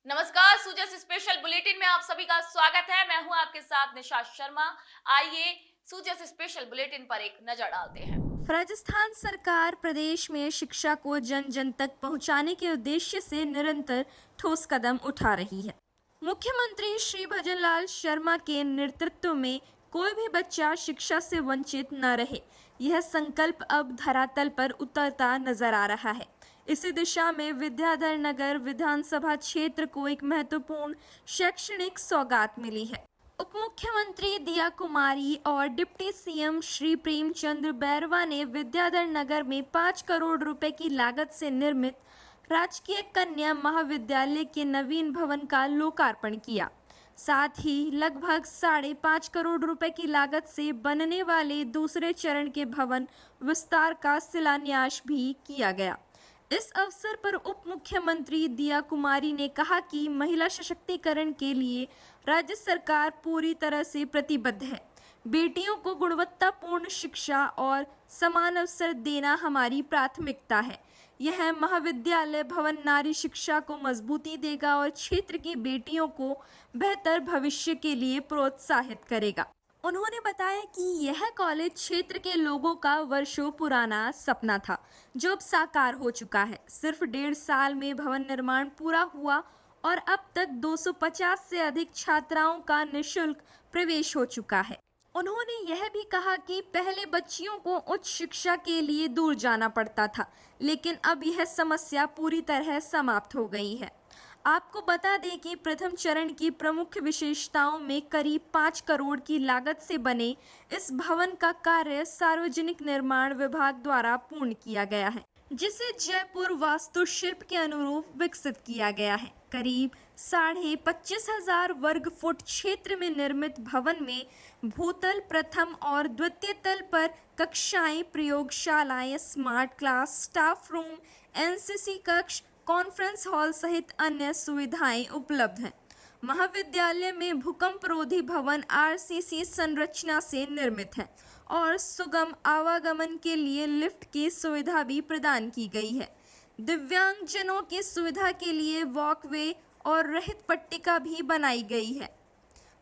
नमस्कार, सूजस special bulletin में आप सभी का स्वागत है। मैं हूं आपके साथ निशा शर्मा। आइए सूजस स्पेशल बुलेटिन पर एक नजर डालते हैं। राजस्थान सरकार प्रदेश में शिक्षा को जन जन तक पहुंचाने के उद्देश्य से निरंतर ठोस कदम उठा रही है। मुख्यमंत्री श्री भजनलाल शर्मा के नेतृत्व में कोई भी बच्चा शिक्षा से वंचित न रहे, यह संकल्प अब धरातल पर उतरता नजर आ रहा है। इसी दिशा में विद्याधर नगर विधानसभा क्षेत्र को एक महत्वपूर्ण शैक्षणिक सौगात मिली है। उप मुख्यमंत्री दिया कुमारी और डिप्टी सीएम श्री प्रेमचंद्र बैरवा ने विद्याधर नगर में 5 करोड़ रुपए की लागत से निर्मित राजकीय कन्या महाविद्यालय के नवीन भवन का लोकार्पण किया। साथ ही लगभग 5.5 करोड़ रुपए की लागत से बनने वाले दूसरे चरण के भवन विस्तार का शिलान्यास भी किया गया। इस अवसर पर उप मुख्यमंत्री दिया कुमारी ने कहा कि महिला सशक्तिकरण के लिए राज्य सरकार पूरी तरह से प्रतिबद्ध है। बेटियों को गुणवत्तापूर्ण शिक्षा और समान अवसर देना हमारी प्राथमिकता है। यह महाविद्यालय भवन नारी शिक्षा को मजबूती देगा और क्षेत्र की बेटियों को बेहतर भविष्य के लिए प्रोत्साहित करेगा। उन्होंने बताया कि यह कॉलेज क्षेत्र के लोगों का वर्षों पुराना सपना था, जो अब साकार हो चुका है। सिर्फ 1.5 साल में भवन निर्माण पूरा हुआ और अब तक 250 से अधिक छात्राओं का निःशुल्क प्रवेश हो चुका है। उन्होंने यह भी कहा कि पहले बच्चियों को उच्च शिक्षा के लिए दूर जाना पड़ता था, लेकिन अब यह समस्या पूरी तरह समाप्त हो गई है। आपको बता दें कि प्रथम चरण की प्रमुख विशेषताओं में करीब 5 करोड़ की लागत से बने इस भवन का कार्य सार्वजनिक निर्माण विभाग द्वारा पूर्ण किया गया है, जिसे जयपुर वास्तुशिल्प के अनुरूप विकसित किया गया है। करीब 25,500 वर्ग फुट क्षेत्र में निर्मित भवन में भूतल, प्रथम और द्वितीय तल पर कक्षाएं, प्रयोगशालाएं, smart class, staff room, NCC कक्ष, कॉन्फ्रेंस हॉल सहित अन्य सुविधाएं उपलब्ध हैं। महाविद्यालय में भूकंपरोधी भवन आरसीसी संरचना से निर्मित है और सुगम आवागमन के लिए लिफ्ट की सुविधा भी प्रदान की गई है। दिव्यांगजनों की सुविधा के लिए वॉकवे और रहित पट्टिका भी बनाई गई है।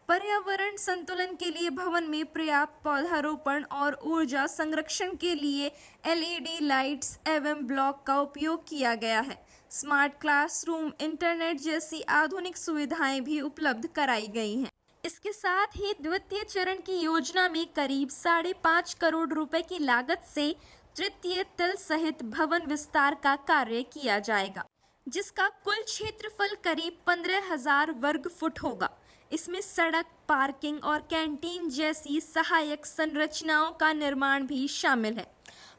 पर्यावरण संतुलन के लिए भवन में पर्याप्त पौधारोपण और ऊर्जा संरक्षण के लिए एलईडी लाइट्स एवं ब्लॉक का उपयोग किया गया है। स्मार्ट क्लासरूम, इंटरनेट जैसी आधुनिक सुविधाएं भी उपलब्ध कराई गई हैं। इसके साथ ही द्वितीय चरण की योजना में करीब 5.5 करोड़ रुपए की लागत से तृतीय तल सहित भवन विस्तार का कार्य किया जाएगा, जिसका कुल क्षेत्रफल करीब 15,000 वर्ग फुट होगा। इसमें सड़क, पार्किंग और कैंटीन जैसी सहायक संरचनाओं का निर्माण भी शामिल है।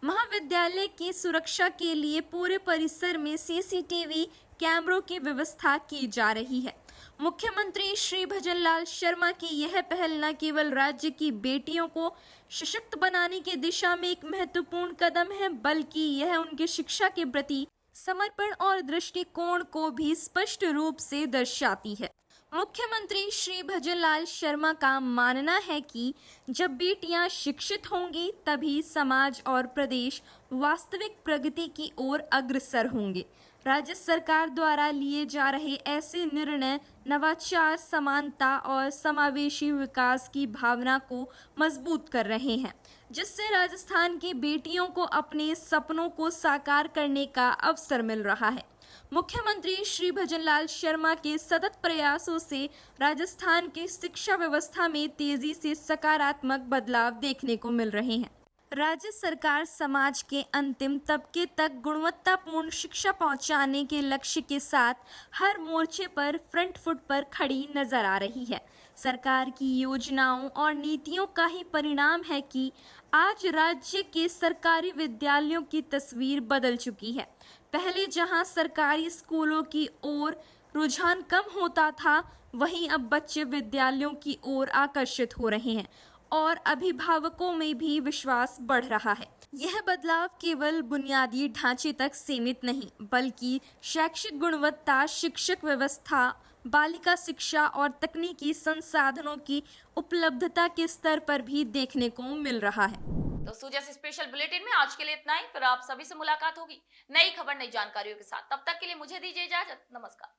महाविद्यालय की सुरक्षा के लिए पूरे परिसर में सीसीटीवी कैमरों की व्यवस्था की जा रही है। मुख्यमंत्री श्री भजनलाल शर्मा की यह पहल न केवल राज्य की बेटियों को सशक्त बनाने की दिशा में एक महत्वपूर्ण कदम है, बल्कि यह उनकी शिक्षा के प्रति समर्पण और दृष्टिकोण को भी स्पष्ट रूप से दर्शाती है। मुख्यमंत्री श्री भजनलाल शर्मा का मानना है कि जब बेटियां शिक्षित होंगी, तभी समाज और प्रदेश वास्तविक प्रगति की ओर अग्रसर होंगे। राज्य सरकार द्वारा लिए जा रहे ऐसे निर्णय नवाचार, समानता और समावेशी विकास की भावना को मजबूत कर रहे हैं, जिससे राजस्थान की बेटियों को अपने सपनों को साकार करने का अवसर मिल रहा है। मुख्यमंत्री श्री भजनलाल शर्मा के सतत प्रयासों से राजस्थान की शिक्षा व्यवस्था में तेजी से सकारात्मक बदलाव देखने को मिल रहे हैं। राज्य सरकार समाज के अंतिम तबके तक गुणवत्तापूर्ण शिक्षा पहुंचाने के लक्ष्य के साथ हर मोर्चे पर फ्रंट फुट पर खड़ी नजर आ रही है। सरकार की योजनाओं और नीतियों का ही परिणाम है कि आज राज्य के सरकारी विद्यालयों की तस्वीर बदल चुकी है। पहले जहां सरकारी स्कूलों की ओर रुझान कम होता था, वहीं अब बच्चे विद्यालयों की ओर आकर्षित हो रहे हैं और अभिभावकों में भी विश्वास बढ़ रहा है। यह बदलाव केवल बुनियादी ढांचे तक सीमित नहीं, बल्कि शैक्षिक गुणवत्ता, शिक्षक व्यवस्था, बालिका शिक्षा और तकनीकी संसाधनों की उपलब्धता के स्तर पर भी देखने को मिल रहा है। तो सूजस स्पेशल बुलेटिन में आज के लिए इतना ही। फिर आप सभी से मुलाकात होगी नई खबर, नई जानकारियों के साथ। तब तक के लिए मुझे दीजिए इजाजत। नमस्कार।